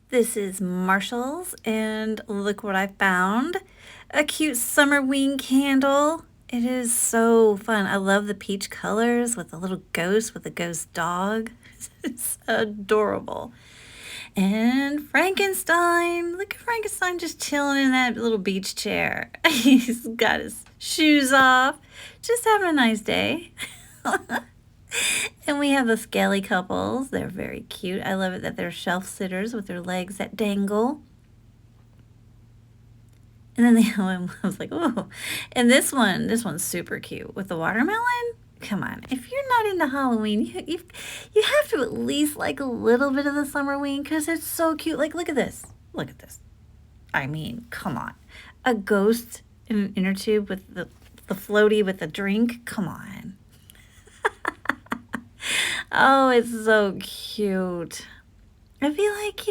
This is Marshall's, and look what I found. A cute Summerween candle. It is so fun. I love the peach colors with the little ghost with the ghost dog. It's adorable. And Frankenstein. Look at Frankenstein just chilling in that little beach chair. He's got his shoes off, just having a nice day. And we have the scaly couples. They're very cute. I love it that they're shelf sitters with their legs that dangle. And then the other one, I was like, oh. And this one's super cute with the watermelon. Come on, if you're not into Halloween, you have to at least like a little bit of the Summerween because it's so cute. Like, look at this. Look at this. I mean, come on. A ghost in an inner tube with the floaty with the drink. Come on. Oh, it's so cute. I feel like,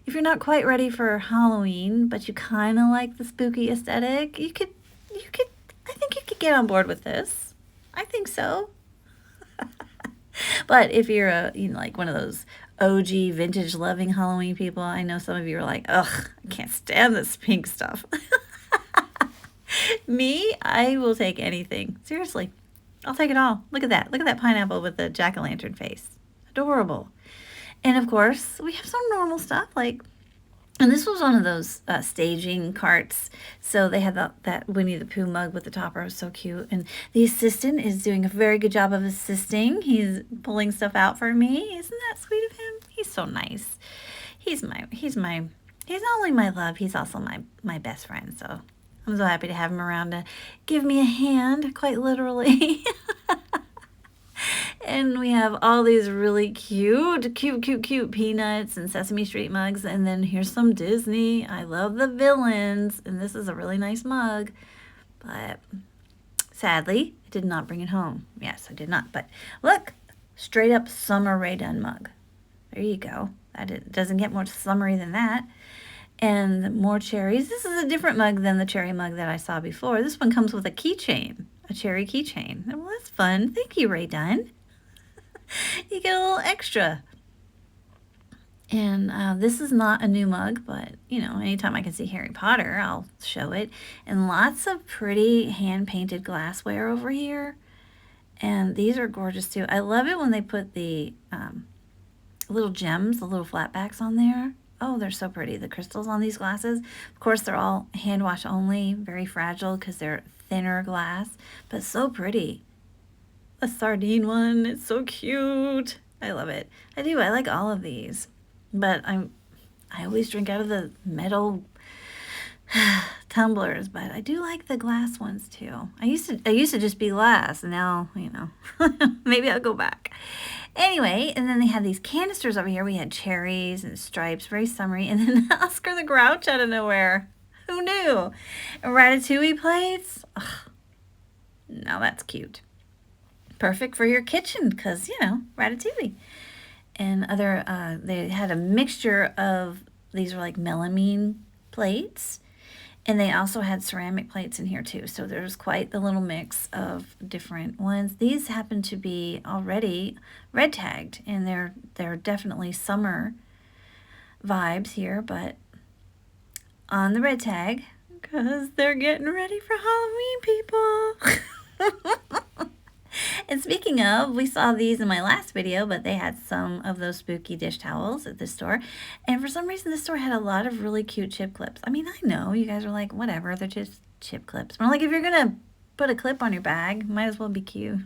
if you're not quite ready for Halloween, but you kind of like the spooky aesthetic, I think you could get on board with this. I think so. But if you're like one of those OG vintage loving Halloween people, I know some of you are like, ugh, I can't stand this pink stuff. Me, I will take anything. Seriously. I'll take it all. Look at that. Look at that pineapple with the jack-o'-lantern face. Adorable. And of course, we have some normal stuff and this was one of those staging carts. So they had that Winnie the Pooh mug with the topper. It was so cute. And the assistant is doing a very good job of assisting. He's pulling stuff out for me. Isn't that sweet of him? He's so nice. He's not only my love, he's also my best friend. So I'm so happy to have him around to give me a hand, quite literally. And we have all these really cute Peanuts and Sesame Street mugs. And then here's some Disney. I love the villains. And this is a really nice mug. But sadly, I did not bring it home. Yes, I did not. But look, straight up summer Ray Dunn mug. There you go. It doesn't get more summery than that. And more cherries. This is a different mug than the cherry mug that I saw before. This one comes with a keychain, a cherry keychain. Well, that's fun. Thank you, Ray Dunn. You get a little extra. And this is not a new mug, but, anytime I can see Harry Potter, I'll show it. And lots of pretty hand-painted glassware over here. And these are gorgeous, too. I love it when they put the little gems, the little flatbacks on there. Oh, they're so pretty. The crystals on these glasses. Of course, they're all hand wash only, very fragile because they're thinner glass, but so pretty. A sardine one, it's so cute. I love it. I do. I like all of these, but I always drink out of the metal tumblers, but I do like the glass ones too. I used to just be glass, and now, maybe I'll go back. Anyway, and then they had these canisters over here. We had cherries and stripes, very summery, and then Oscar the Grouch out of nowhere. Who knew? And Ratatouille plates. Ugh. Now that's cute. Perfect for your kitchen because, Ratatouille. And they had a mixture of, these were like melamine plates. And they also had ceramic plates in here too. So there's quite the little mix of different ones. These happen to be already red tagged, and they're definitely summer vibes here, but on the red tag, because they're getting ready for Halloween, people. And speaking of, we saw these in my last video, but they had some of those spooky dish towels at this store. And for some reason, this store had a lot of really cute chip clips. I mean, I know you guys are like, whatever, they're just chip clips. But I'm like, if you're going to put a clip on your bag, might as well be cute.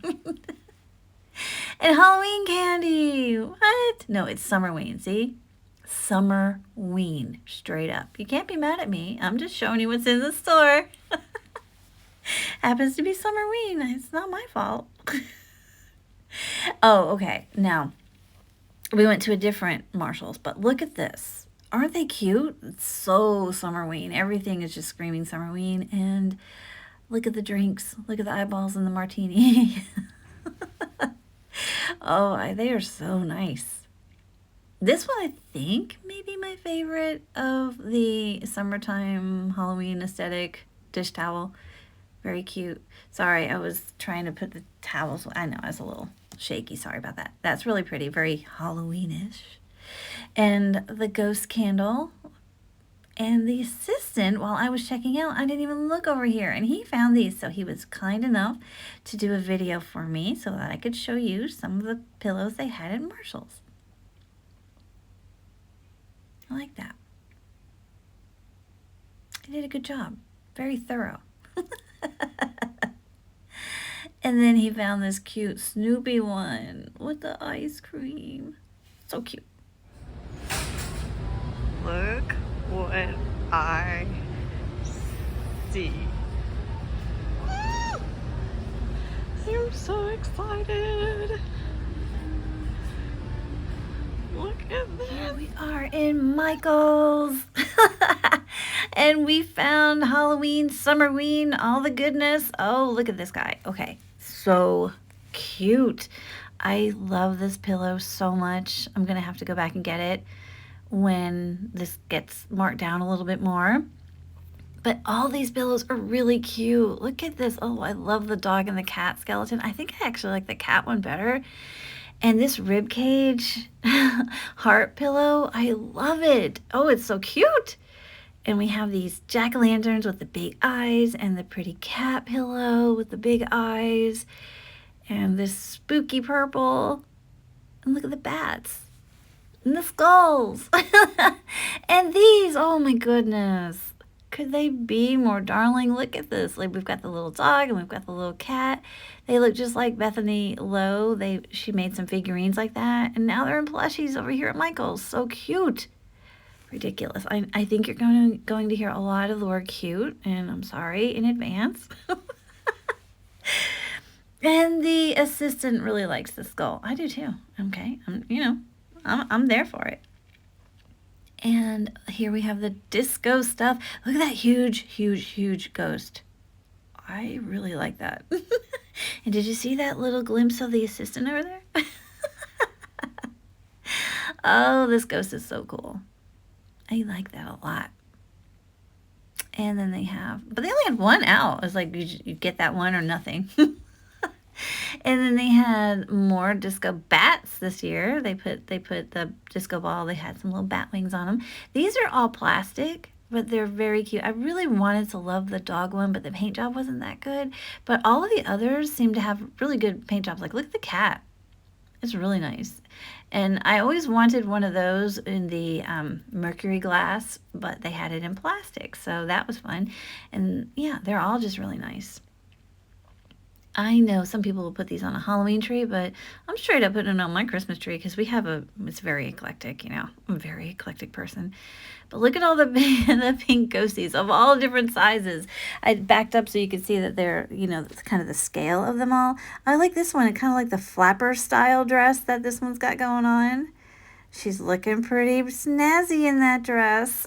And Halloween candy. What? No, it's Summerween, see? Summerween, straight up. You can't be mad at me. I'm just showing you what's in the store. Happens to be Summerween. It's not my fault. Oh, okay. Now, we went to a different Marshall's, but look at this. Aren't they cute? It's so Summerween. Everything is just screaming Summerween. And look at the drinks. Look at the eyeballs in the martini. Oh, they are so nice. This one, I think, may be my favorite of the summertime Halloween aesthetic dish towel. Very cute. Sorry, I was trying to put the towels. I know, I was a little shaky. Sorry about that. That's really pretty. Very Halloween-ish. And the ghost candle. And the assistant, while I was checking out, I didn't even look over here, and he found these. So he was kind enough to do a video for me so that I could show you some of the pillows they had at Marshall's. I like that. He did a good job. Very thorough. And then he found this cute Snoopy one with the ice cream. So cute. Look what I see. I'm so excited. Look at this. Here we are in Michael's. And we found Halloween, Summerween, all the goodness. Oh, look at this guy. Okay, so cute. I love this pillow so much. I'm going to have to go back and get it when this gets marked down a little bit more. But all these pillows are really cute. Look at this. Oh, I love the dog and the cat skeleton. I think I actually like the cat one better. And this rib cage heart pillow, I love it. Oh, it's so cute. And we have these jack-o'-lanterns with the big eyes and the pretty cat pillow with the big eyes and this spooky purple. And look at the bats and the skulls. And these, oh my goodness. Could they be more darling? Look at this. Like, we've got the little dog and we've got the little cat. They look just like Bethany Lowe. She made some figurines like that. And now they're in plushies over here at Michael's. So cute. Ridiculous. I think you're going to hear a lot of the word cute, and I'm sorry in advance. And the assistant really likes the skull. I do too. Okay, I'm there for it. And here we have the disco stuff. Look at that huge, huge, huge ghost. I really like that. And did you see that little glimpse of the assistant over there? Oh, this ghost is so cool. I like that a lot. And then they but they only had one out. It was like, you get that one or nothing. And then they had more disco bats this year. They put the disco ball, they had some little bat wings on them. These are all plastic, but they're very cute. I really wanted to love the dog one, but the paint job wasn't that good. But all of the others seem to have really good paint jobs. Like, look at the cat. It's really nice. And I always wanted one of those in the mercury glass, but they had it in plastic, so that was fun. And yeah, they're all just really nice. I know some people will put these on a Halloween tree, but I'm straight up putting it on my Christmas tree because it's very eclectic, I'm a very eclectic person. But look at all the pink ghosties of all different sizes. I backed up so you could see that they're, kind of the scale of them all. I like this one. It's kind of like the flapper style dress that this one's got going on. She's looking pretty snazzy in that dress.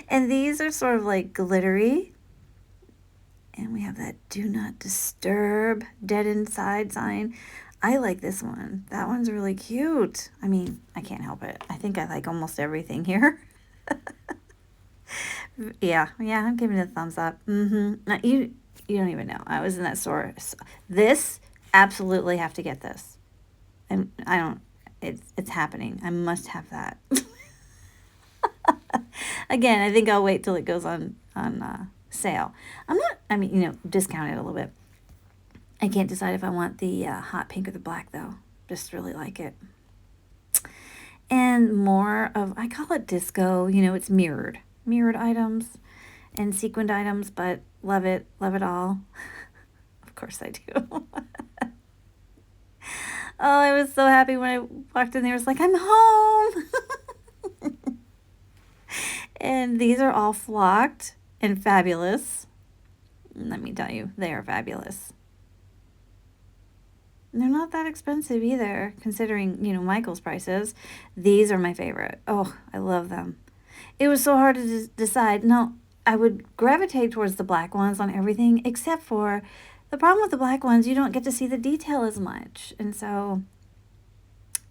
And these are sort of like glittery. And we have that do not disturb dead inside sign. I like this one. That one's really cute. I mean, I can't help it. I think I like almost everything here. Yeah, I'm giving it a thumbs up. Now, you don't even know. I was in that store. This, absolutely have to get this. And it's happening. I must have that. Again, I think I'll wait till it goes on sale. Discount it a little bit. I can't decide if I want the hot pink or the black, though. Just really like it. And more of, I call it disco, it's mirrored items and sequined items, but love it all. Of course I do. Oh, I was so happy when I walked in there. I was like, I'm home. And these are all flocked and fabulous. Let me tell you, they are fabulous. They're not that expensive either, considering, Michael's prices. These are my favorite. Oh, I love them. It was so hard to decide. No, I would gravitate towards the black ones on everything, except for the problem with the black ones, you don't get to see the detail as much. And so,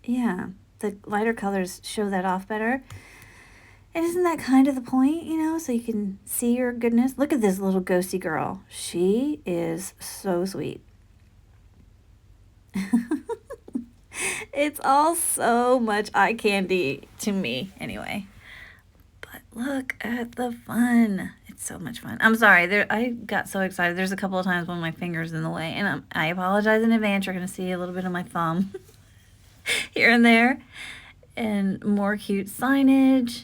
yeah, the lighter colors show that off better. And isn't that kind of the point, so you can see your goodness? Look at this little ghosty girl. She is so sweet. It's all so much eye candy to me, anyway. But look at the fun. It's so much fun. I'm sorry. I got so excited. There's a couple of times when my finger's in the way, and I apologize in advance. You're going to see a little bit of my thumb here and there. And more cute signage.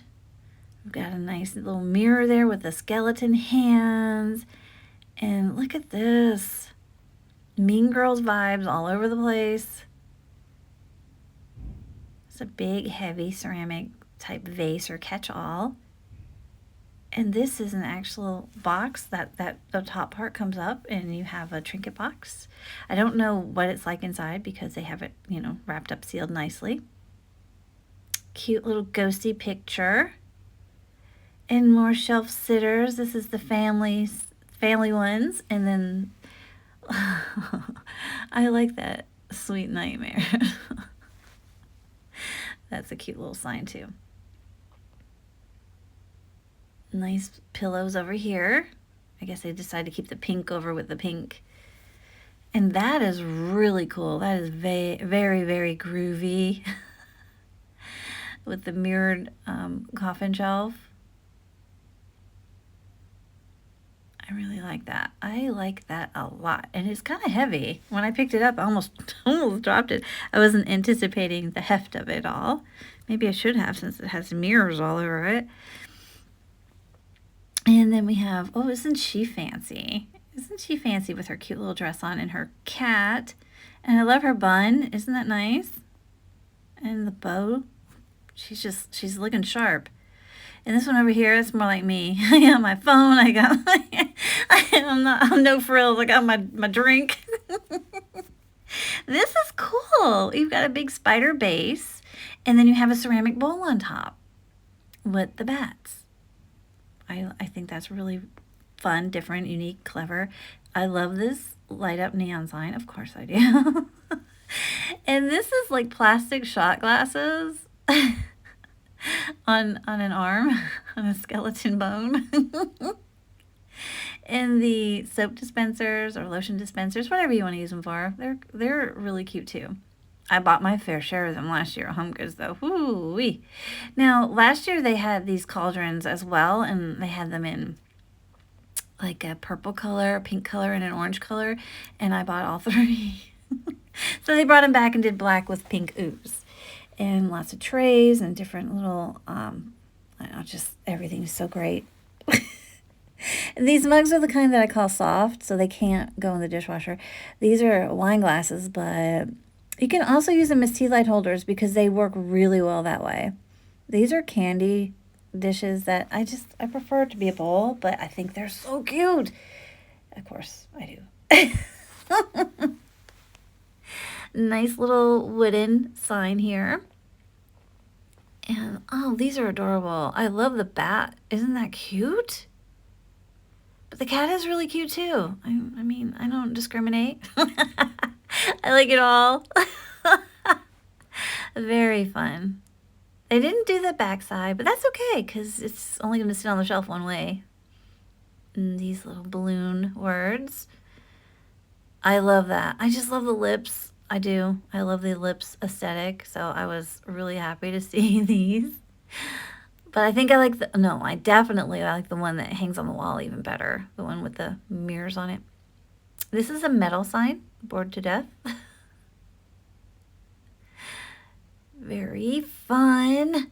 We've got a nice little mirror there with the skeleton hands. And look at this. Mean Girls vibes all over the place. It's a big, heavy ceramic type vase or catch-all. And this is an actual box that the top part comes up and you have a trinket box. I don't know what it's like inside because they have it, wrapped up, sealed nicely. Cute little ghosty picture. And more shelf sitters. This is the family ones. And then I like that Sweet Nightmare. That's a cute little sign too. Nice pillows over here. I guess they decided to keep the pink over with the pink. And that is really cool. That is very, very, very groovy. With the mirrored coffin shelf. I really like that. I like that a lot. And it's kind of heavy. When I picked it up, I almost dropped it. I wasn't anticipating the heft of it all. Maybe I should have since it has mirrors all over it. And then we have, oh, isn't she fancy? Isn't she fancy with her cute little dress on and her cat? And I love her bun. Isn't that nice? And the bow. She's looking sharp. And this one over here, it's more like me. I got my phone. I'm no frills. I got my drink. This is cool. You've got a big spider base, and then you have a ceramic bowl on top with the bats. I think that's really fun, different, unique, clever. I love this light up neon sign. Of course I do. And this is like plastic shot glasses on an arm, on a skeleton bone. And the soap dispensers or lotion dispensers, whatever you want to use them for, they're really cute too. I bought my fair share of them last year at Home Goods though. Woo-wee. Now, last year they had these cauldrons as well, and they had them in like a purple color, a pink color, and an orange color, and I bought all three. So they brought them back and did black with pink ooze. And lots of trays and different little, I don't know, just everything's so great. And these mugs are the kind that I call soft, so they can't go in the dishwasher. These are wine glasses, but you can also use them as tea light holders because they work really well that way. These are candy dishes that I prefer to be a bowl, but I think they're so cute. Of course, I do. Nice little wooden sign here. And, oh, these are adorable. I love the bat. Isn't that cute? But the cat is really cute, too. I mean, I don't discriminate. I like it all. Very fun. They didn't do the backside, but that's okay, because it's only going to sit on the shelf one way. And these little balloon words. I love that. I just love the lips. I do. I love the lips aesthetic, so I was really happy to see these. But I think I definitely like the one that hangs on the wall even better. The one with the mirrors on it. This is a metal sign, bored to death. Very fun.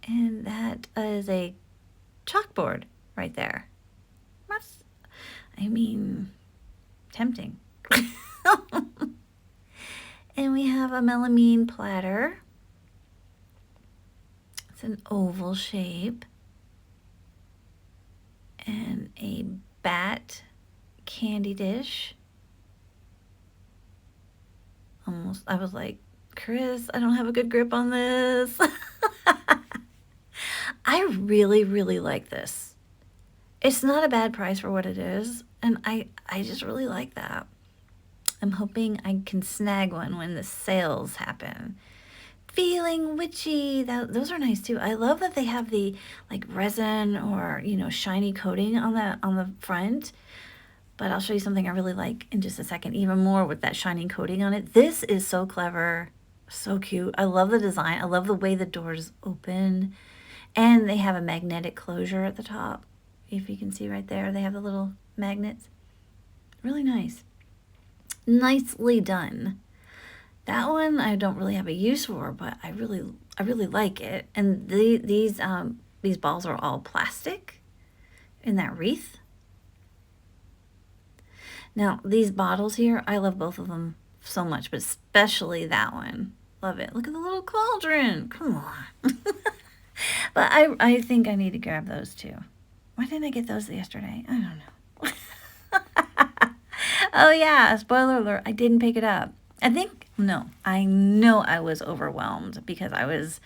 And that is a chalkboard right there. Tempting. And we have a melamine platter. It's an oval shape. And a bat candy dish. I was like, Chris, I don't have a good grip on this. I really, really like this. It's not a bad price for what it is. And I just really like that. I'm hoping I can snag one when the sales happen. Feeling witchy. Those are nice too. I love that they have the like resin or shiny coating on the front. But I'll show you something I really like in just a second, even more with that shining coating on it. This is so clever, so cute. I love the design. I love the way the doors open. And they have a magnetic closure at the top. If you can see right there, they have the little magnets. Really nice. Nicely done. That one I don't really have a use for, but I really like it. And these balls are all plastic in that wreath. Now, these bottles here, I love both of them so much, but especially that one. Love it. Look at the little cauldron. Come on. But I think I need to grab those too. Why didn't I get those yesterday? I don't know. Oh yeah, spoiler alert, I didn't pick it up. I know I was overwhelmed because I was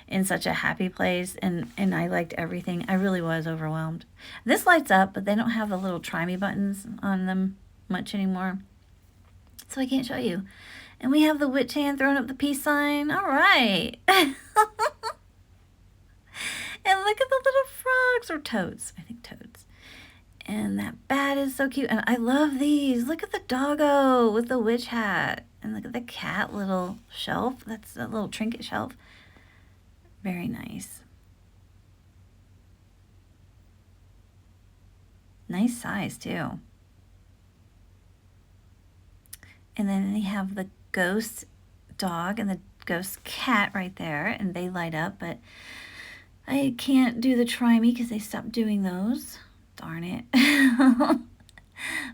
in such a happy place and I liked everything. I really was overwhelmed. This lights up, but they don't have the little try me buttons on them much anymore. So I can't show you. And we have the witch hand throwing up the peace sign. All right. And look at the little frogs, or toads. I think toads. And that bat is so cute. And I love these. Look at the doggo with the witch hat. And look at the cat little shelf. That's a little trinket shelf. Very nice. Nice size, too. And then they have the ghost dog and the ghost cat right there. And they light up, but I can't do the try me because they stopped doing those. Darn it.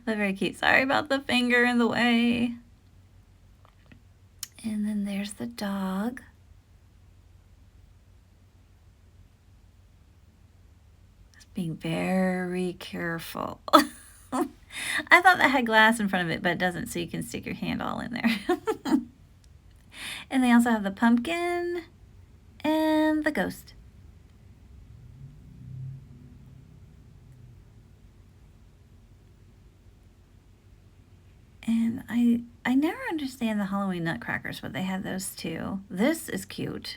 But very cute. Sorry about the finger in the way. And then there's the dog. Just being very careful. I thought that had glass in front of it, but it doesn't, so you can stick your hand all in there. And they also have the pumpkin and the ghost. And I never understand the Halloween nutcrackers, but they had those too. This is cute.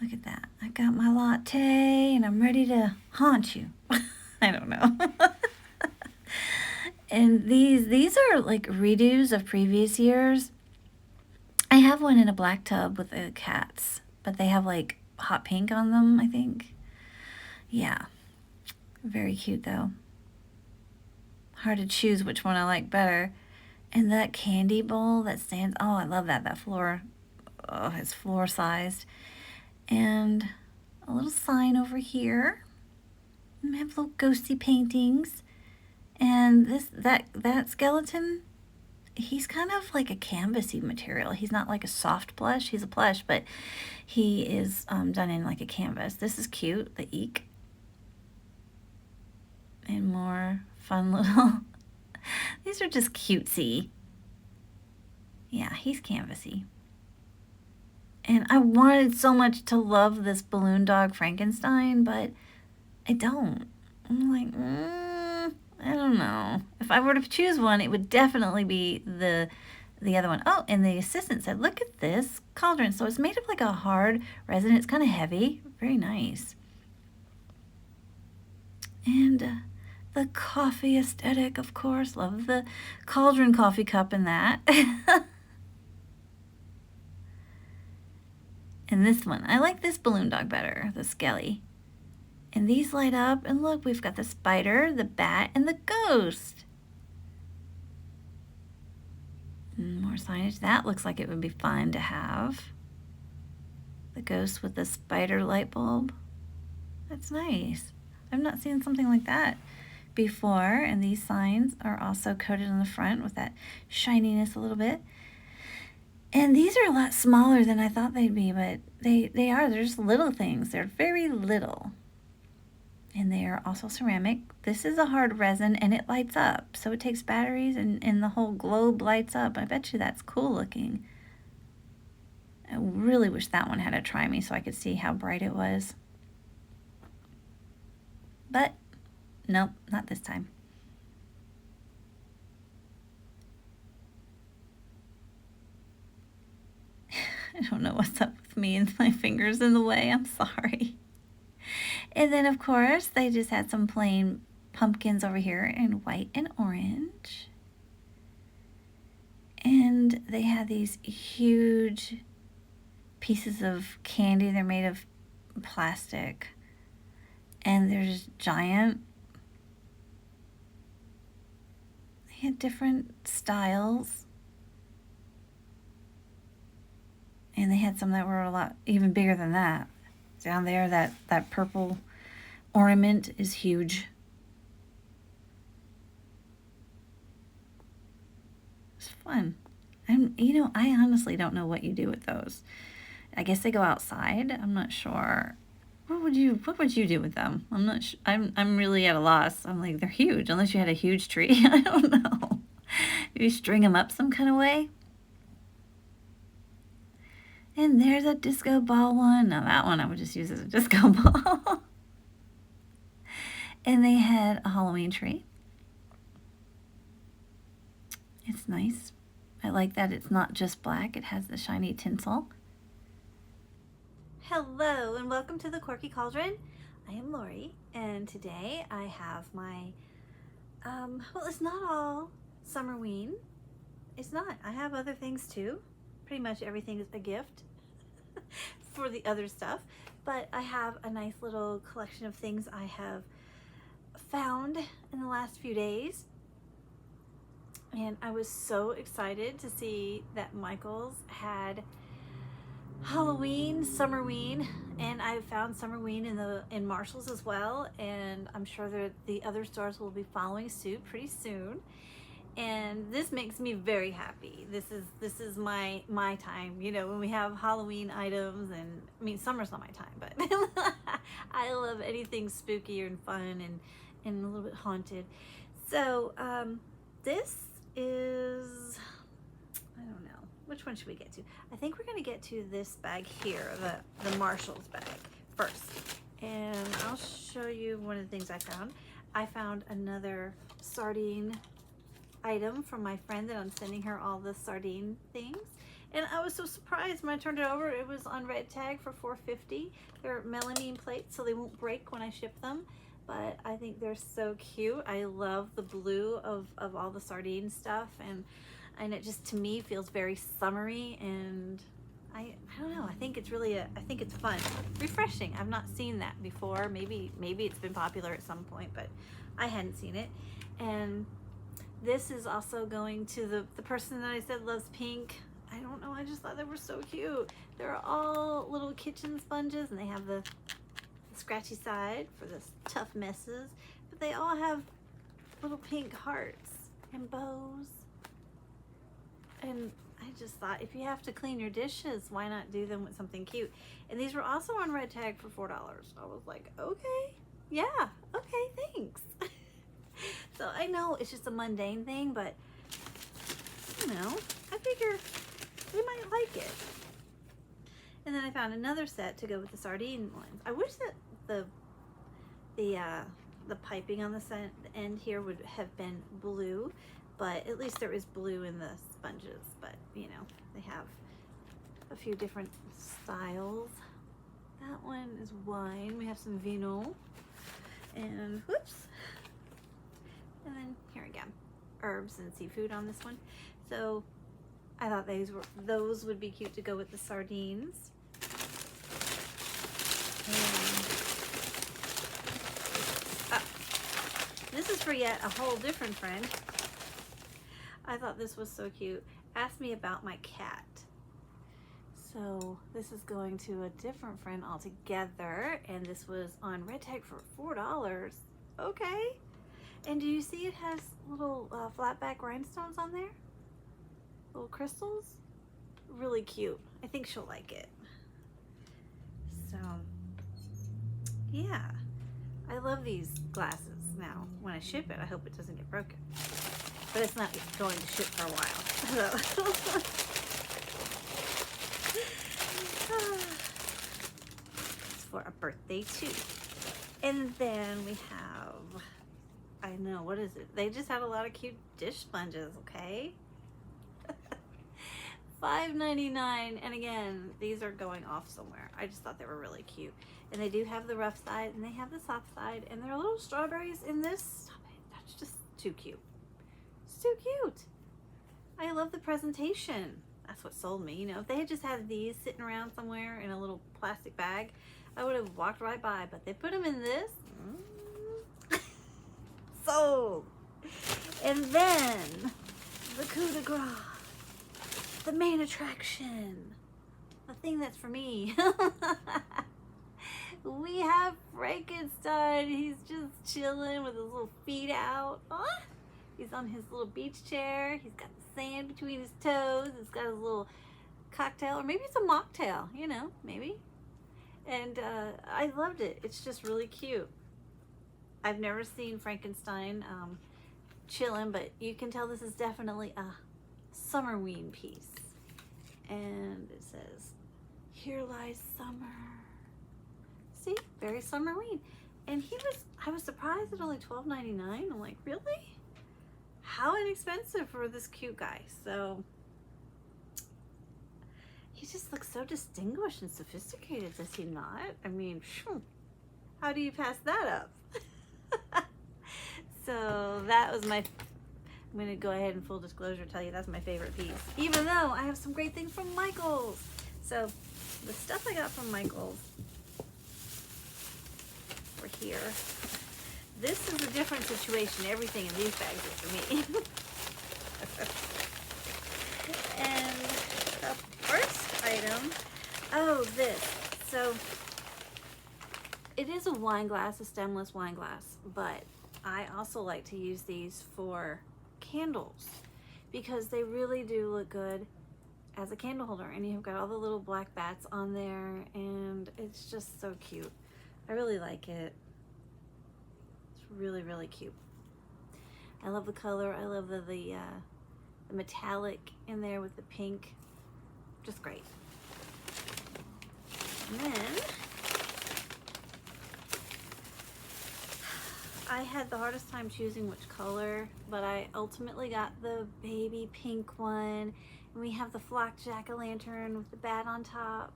Look at that. I got my latte and I'm ready to haunt you. I don't know. And these are like redos of previous years. I have one in a black tub with the cats, but they have like hot pink on them, I think. Yeah. Very cute though. Hard to choose which one I like better. And that candy bowl that stands, oh, I love that. That floor, oh, it's floor sized. And a little sign over here. And we have little ghosty paintings. And that skeleton, he's kind of like a canvasy material. He's not like a soft plush. He's a plush, but he is done in like a canvas. This is cute, the eek. And more fun little, these are just cutesy. Yeah, he's canvasy. And I wanted so much to love this balloon dog Frankenstein, but I don't. I'm like, I don't know. If I were to choose one, it would definitely be the other one. Oh, and the assistant said, look at this cauldron. So it's made of like a hard resin. It's kind of heavy. Very nice. And the coffee aesthetic, of course. Love the cauldron coffee cup in that. And this one. I like this balloon dog better, the skelly. And these light up. And look, we've got the spider, the bat, and the ghost. And more signage. That looks like it would be fun to have. The ghost with the spider light bulb. That's nice. I've not seen something like that before. And these signs are also coated on the front with that shininess a little bit. And these are a lot smaller than I thought they'd be, but they are. They're just little things. They're very little. And they are also ceramic. This is a hard resin and it lights up. So it takes batteries and the whole globe lights up. I bet you that's cool looking. I really wish that one had a try me so I could see how bright it was. But nope, not this time. I don't know what's up with me and my fingers in the way. I'm sorry. And then, of course, they just had some plain pumpkins over here in white and orange. And they had these huge pieces of candy. They're made of plastic. And they're just giant. They had different styles. And they had some that were a lot even bigger than that. Down there, that purple ornament is huge. It's fun. And I honestly don't know what you do with those. I guess they go outside. I'm not sure. What would you do with them? I'm not sure. I'm really at a loss. I'm like, they're huge. Unless you had a huge tree. I don't know. Maybe string them up some kind of way. And there's a disco ball one. Now that one I would just use as a disco ball. And they had a Halloween tree. It's nice. I like that it's not just black. It has the shiny tinsel. Hello and welcome to the Quirky Cauldron. I am Lori, and today I have my, well, it's not all Summerween. It's not. I have other things too. Pretty much everything is a gift for the other stuff, but I have a nice little collection of things I have found in the last few days. And I was so excited to see that Michael's had Halloween, Summerween, and I found Summerween in Marshall's as well, and I'm sure that the other stores will be following suit pretty soon. And this makes me very happy. This is my time, when we have Halloween items. And I mean, summer's not my time, but I love anything spooky and fun and a little bit haunted. So this is, I don't know, which one should we get to? I think we're gonna get to this bag here, the Marshall's bag first. And I'll show you one of the things I found. I found another sardine item from my friend that I'm sending her all the sardine things. And I was so surprised when I turned it over. It was on red tag for $4.50. They're melamine plates, so they won't break when I ship them. But I think they're so cute. I love the blue of all the sardine stuff, and it just, to me, feels very summery, and I don't know, I think it's really I think it's fun, refreshing. I've not seen that before. Maybe it's been popular at some point, but I hadn't seen it. And this is also going to the person that I said loves pink. I don't know, I just thought they were so cute. They're all little kitchen sponges, and they have the scratchy side for the tough messes, but they all have little pink hearts and bows. And I just thought, if you have to clean your dishes, why not do them with something cute? And these were also on red tag for $4. I was like, okay, yeah, okay, thanks. So I know it's just a mundane thing, but I figure they might like it. And then I found another set to go with the sardine ones. I wish that the piping on the end here would have been blue, but at least there is blue in the sponges. But they have a few different styles. That one is wine. We have some vino, and whoops. And then here again, herbs and seafood on this one. So I thought those would be cute to go with the sardines. This is for yet a whole different friend. I thought this was so cute. Asked me about my cat. So this is going to a different friend altogether, and this was on red tag for $4. Okay. And do you see it has little flat back rhinestones on there? Little crystals? Really cute. I think she'll like it. So, yeah. I love these glasses. Now, when I ship it, I hope it doesn't get broken. But it's not going to ship for a while. It's for a birthday too. And then we have, I know, what is it? They just had a lot of cute dish sponges, okay? $5.99. And again, these are going off somewhere. I just thought they were really cute. And they do have the rough side and they have the soft side. And there are little strawberries in this. Stop it. That's just too cute. It's too cute. I love the presentation. That's what sold me. You know, if they had just had these sitting around somewhere in a little plastic bag, I would have walked right by. But they put them in this. Sold. And then the coup de grace, the main attraction, the thing that's for me. We have Frankenstein. He's just chilling with his little feet out. Huh? He's on his little beach chair. He's got the sand between his toes. He's got his little cocktail, or maybe it's a mocktail, you know, maybe. And I loved it. It's just really cute. I've never seen Frankenstein chilling, but you can tell this is definitely a Summerween piece. And it says, "Here lies summer." See, very Summerween. And I was surprised at only $12.99. I'm like, really? How inexpensive for this cute guy. So he just looks so distinguished and sophisticated, does he not? I mean, how do you pass that up? So that was I'm going to go ahead and full disclosure tell you that's my favorite piece, even though I have some great things from Michael's. So the stuff I got from Michael's were here. This is a different situation. Everything in these bags is for me. And the first item, this. So it is a wine glass, a stemless wine glass, but I also like to use these for candles because they really do look good as a candle holder. And you've got all the little black bats on there, and it's just so cute. I really like it. It's really, really cute. I love the color. I love the metallic in there with the pink. Just great. And then I had the hardest time choosing which color, but I ultimately got the baby pink one. And we have the flock jack-o'-lantern with the bat on top.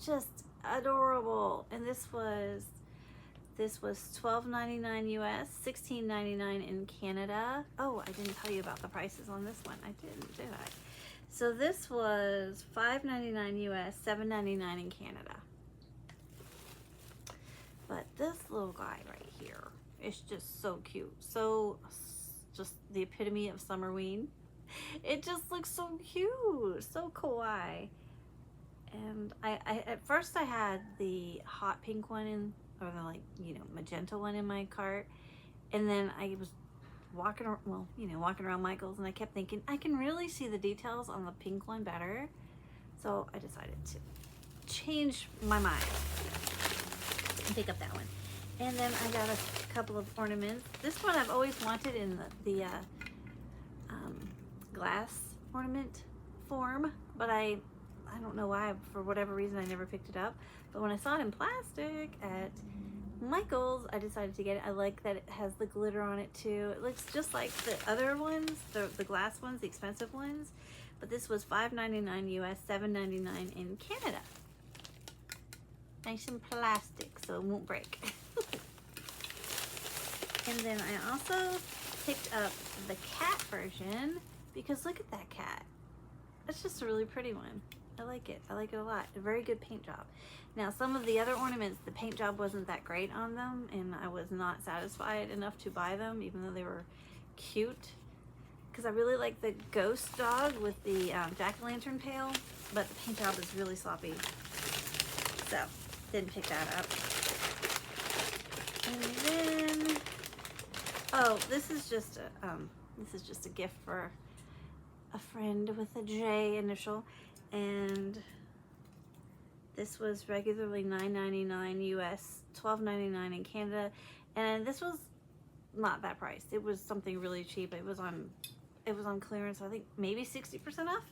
Just adorable. And this was $12.99 US, $16.99 in Canada. Oh, I didn't tell you about the prices on this one. I didn't, did I? So this was $5.99 US, $7.99 in Canada. But this little guy right here, it's just so cute. So just the epitome of Summerween. It just looks so cute, so kawaii. And I at first I had the hot pink one or the, like, you know, magenta one in my cart. And then I was walking around Michael's, and I kept thinking I can really see the details on the pink one better. So I decided to change my mind and pick up that one. And then I got a couple of ornaments. This one I've always wanted in the glass ornament form, but I don't know why, for whatever reason I never picked it up. But when I saw it in plastic at Michael's, I decided to get it. I like that it has the glitter on it too. It looks just like the other ones, the glass ones, the expensive ones. But this was $5.99 US, $7.99 in Canada. Nice and plastic, so it won't break. And then I also picked up the cat version because look at that cat. It's just a really pretty one. I like it. I like it a lot. A very good paint job. Now, some of the other ornaments, the paint job wasn't that great on them, and I was not satisfied enough to buy them, even though they were cute. Because I really like the ghost dog with the jack-o'-lantern tail, but the paint job is really sloppy. So, didn't pick that up. And then, this is just a gift for a friend with a J initial, and this was regularly $9.99 US, $12.99 in Canada, and this was not that price. It was something really cheap. It was on clearance. I think maybe 60% off.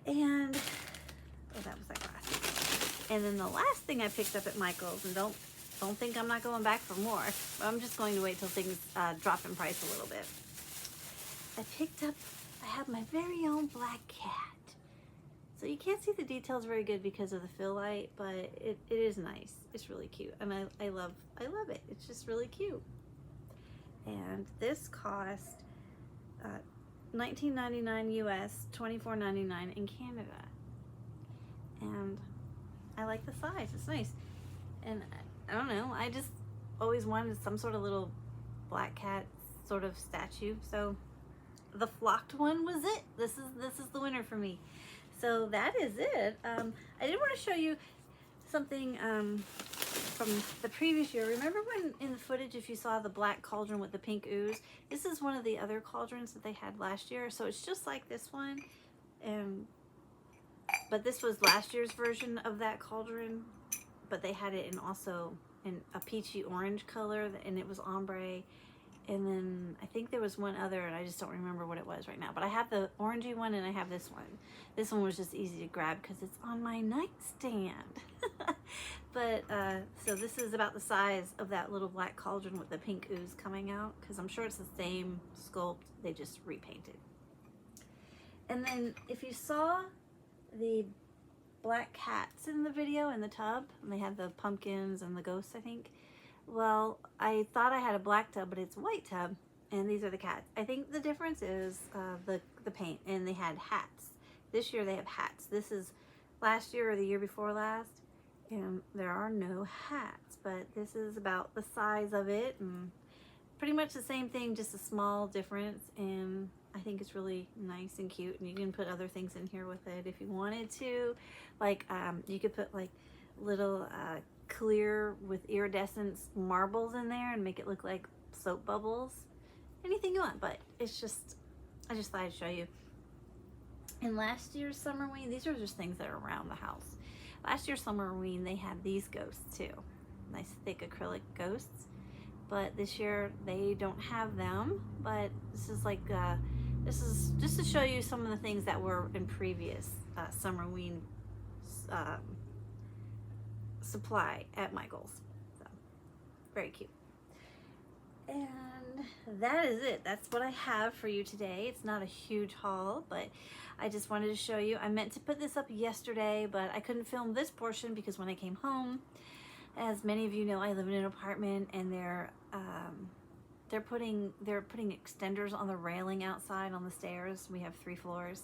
And that was that glass. And then the last thing I picked up at Michael's, and don't think I'm not going back for more, but I'm just going to wait till things drop in price a little bit. I picked up a have my very own black cat. So you can't see the details very good because of the fill light, but it is nice. It's really cute, and I love it. It's just really cute. And this cost $19.99 US, $24.99 in Canada. And I like the size. It's nice. And I don't know, I just always wanted some sort of little black cat sort of statue. So the flocked one was it. This is the winner for me. So that is it. I did want to show you something from the previous year. Remember when in the footage, if you saw the black cauldron with the pink ooze, this is one of the other cauldrons that they had last year. So it's just like this one, but this was last year's version of that cauldron, but they had it in also in a peachy orange color, and it was ombre. And then I think there was one other, and I just don't remember what it was right now. But I have the orangey one, and I have this one. This one was just easy to grab because it's on my nightstand. But so this is about the size of that little black cauldron with the pink ooze coming out, because I'm sure it's the same sculpt, they just repainted. And then if you saw the black cats in the video in the tub, and they had the pumpkins and the ghosts, I think. Well, I thought I had a black tub, but it's a white tub, and these are the cats. I think the difference is the paint, and they had hats. This year they have hats. This is last year or the year before last, and there are no hats, but this is about the size of it, and pretty much the same thing, just a small difference, and I think it's really nice and cute, and you can put other things in here with it if you wanted to. Like, you could put like little clear with iridescence marbles in there and make it look like soap bubbles. Anything you want, but it's just, I just thought I'd show you. And last year's Summerween, these are just things that are around the house. Last year's Summerween, they had these ghosts too. Nice thick acrylic ghosts. But this year they don't have them, but this is like, this is just to show you some of the things that were in previous Summerween supply at Michael's. So very cute. And that is it. That's what I have for you today. It's not a huge haul, but I just wanted to show you. I meant to put this up yesterday, but I couldn't film this portion because when I came home, as many of you know, I live in an apartment, and they're putting extenders on the railing outside on the stairs. We have 3 floors.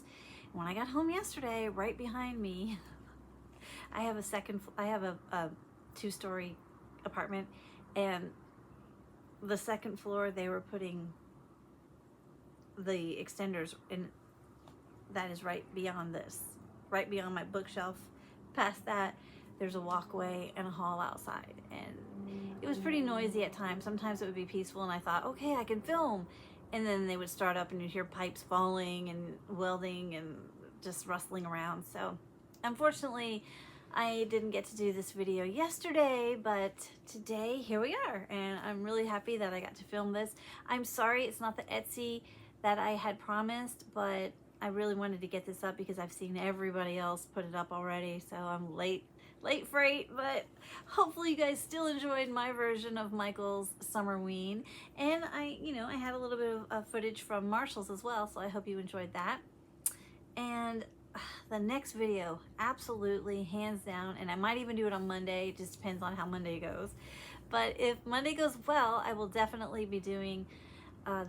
When I got home yesterday, right behind me, I have a 2-story apartment, and the second floor they were putting the extenders in. That is right beyond this, right beyond my bookshelf. Past that, there's a walkway and a hall outside, and it was pretty noisy at times. Sometimes it would be peaceful, and I thought, okay, I can film, and then they would start up and you'd hear pipes falling and welding and just rustling around. So unfortunately I didn't get to do this video yesterday, but today here we are, and I'm really happy that I got to film this. I'm sorry it's not the Etsy that I had promised, but I really wanted to get this up because I've seen everybody else put it up already, so I'm late freight, but hopefully you guys still enjoyed my version of Michael's Summerween. And I had a little bit of footage from Marshall's as well, so I hope you enjoyed that. And the next video, absolutely, hands down, and I might even do it on Monday, it just depends on how Monday goes. But if Monday goes well, I will definitely be doing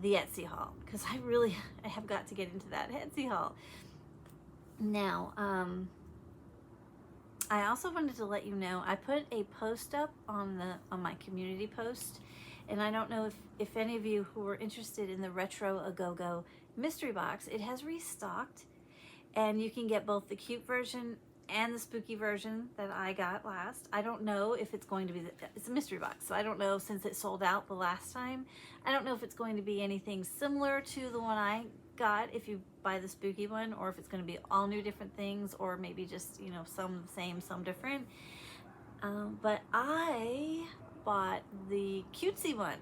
the Etsy haul, because I have got to get into that Etsy haul. Now, I also wanted to let you know, I put a post up on my community post, and I don't know if any of you who are interested in the Retro A Go-Go mystery box, it has restocked, and you can get both the cute version and the spooky version that I got last. I don't know if it's going to be, it's a mystery box, so I don't know, since it sold out the last time, I don't know if it's going to be anything similar to the one I got if you buy the spooky one, or if it's going to be all new different things, or maybe just, some same, some different. But I bought the cutesy one.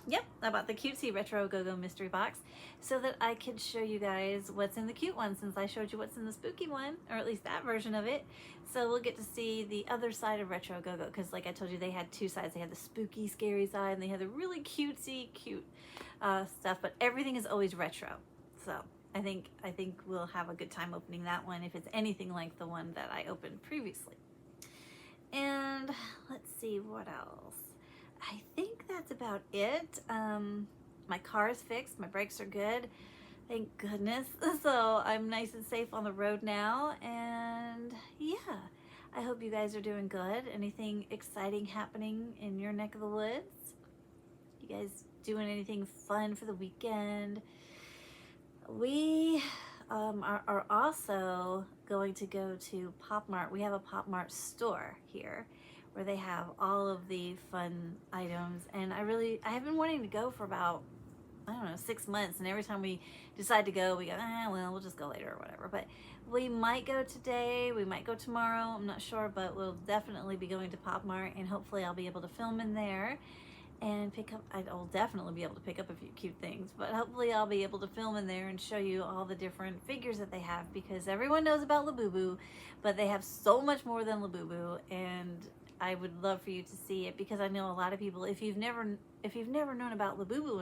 Yep, I bought the cutesy Retro Go-Go mystery box so that I could show you guys what's in the cute one, since I showed you what's in the spooky one, or at least that version of it. So we'll get to see the other side of Retro Go-Go, because like I told you, they had 2 sides. They had the spooky, scary side, and they had the really cutesy, cute stuff, but everything is always retro. So I think we'll have a good time opening that one if it's anything like the one that I opened previously. And let's see what else. I think that's about it. My car is fixed. My brakes are good. Thank goodness. So I'm nice and safe on the road now. And yeah, I hope you guys are doing good. Anything exciting happening in your neck of the woods? You guys doing anything fun for the weekend? We are also going to go to Pop Mart. We have a Pop Mart store here where they have all of the fun items, and I have been wanting to go for about, I don't know, 6 months, and every time we decide to go, we go, well, we'll just go later or whatever. But we might go today, we might go tomorrow, I'm not sure, but we'll definitely be going to Pop Mart, and hopefully I'll be able to film in there and pick up, I'll definitely be able to pick up a few cute things, but hopefully I'll be able to film in there and show you all the different figures that they have, because everyone knows about Labubu, but they have so much more than Labubu, and I would love for you to see it, because I know a lot of people, if you've never known about Labubu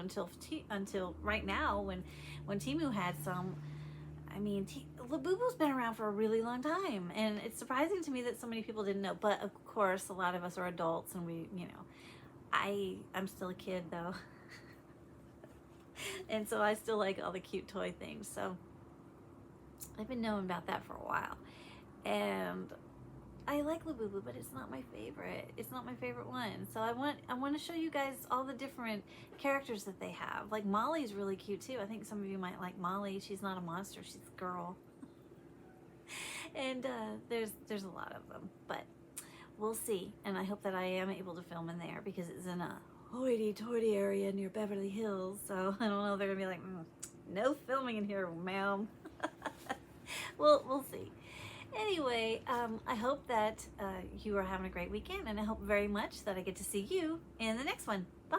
until right now, when Temu had some, I mean, Labubu's been around for a really long time, and it's surprising to me that so many people didn't know. But of course, a lot of us are adults, and we, I'm still a kid though. And so I still like all the cute toy things. So I've been knowing about that for a while. And I like Labubu, but it's not my favorite. It's not my favorite one. So I want to show you guys all the different characters that they have. Like Molly's really cute too. I think some of you might like Molly. She's not a monster, she's a girl. And there's a lot of them, but we'll see. And I hope that I am able to film in there, because it's in a hoity-toity area near Beverly Hills. So I don't know if they're gonna be like, no filming in here, ma'am. We'll see. Anyway, I hope that you are having a great weekend, and I hope very much that I get to see you in the next one. Bye.